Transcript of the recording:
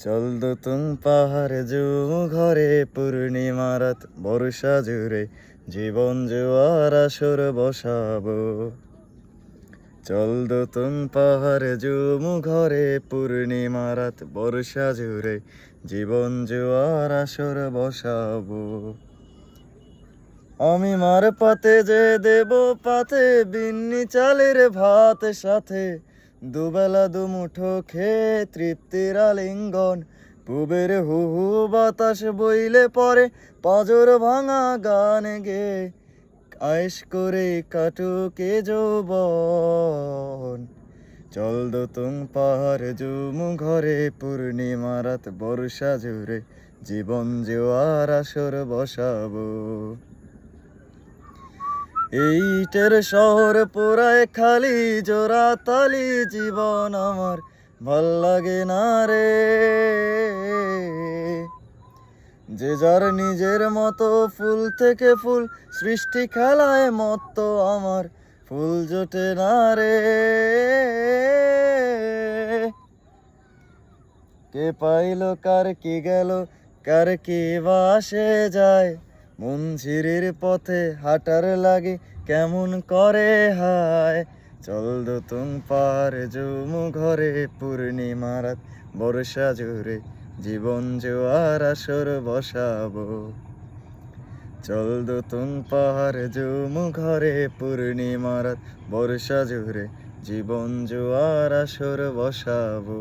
চল দোতুং পাহাড়ে ঝুম ঘরে পূর্ণিমা রাত বর্ষা জুড়ে জীবন জোয়ার আসর বসাবো। চল দোতুং পাহাড়ে ঝুম ঘরে পূর্ণিমা রাত বর্ষা জুড়ে জীবন জোয়ার আসর বসাবো। আমি মার পাতে যে দেব পাতে বিন্নি চালের ভাত সাথে, দুবেলা দুমুঠো খেয়ে তৃপ্তির আলিঙ্গন। পুবের হু হু বাতাস বইলে পরে পাজর ভাঙা গান গে আয়েশ করে কাটুকে যৌবন। চল দোতুং পাহাড় ঝুম ঘরে পূর্ণিমা রাত বর্ষা জুড়ে জীবন জোয়ার আসর বসাবো। এই ইটের শহর পোড়ায় খালি জোড়া তালি জীবন আমার ভাল লাগে না রে। যে যার নিজের মতো ফুল থেকে ফুল সৃষ্টি খেলায় মত্ত আমার ফুল জোটে না রে। কে পাইল কার কি গেল কার কি বাসে যায়, মন ঝিরির পথে হাঁটার লাগে কেমন করে হায়। চল দোতুং পাহাড়ে ঝুম ঘরে পূর্ণিমা রাত বর্ষা জুড়ে জীবন জোয়ার আসর বসাবো। চল দোতুং পাহাড়ে ঝুম ঘরে পূর্ণিমা রাত বর্ষা জুড়ে জীবন জোয়ার আসর বসাবো।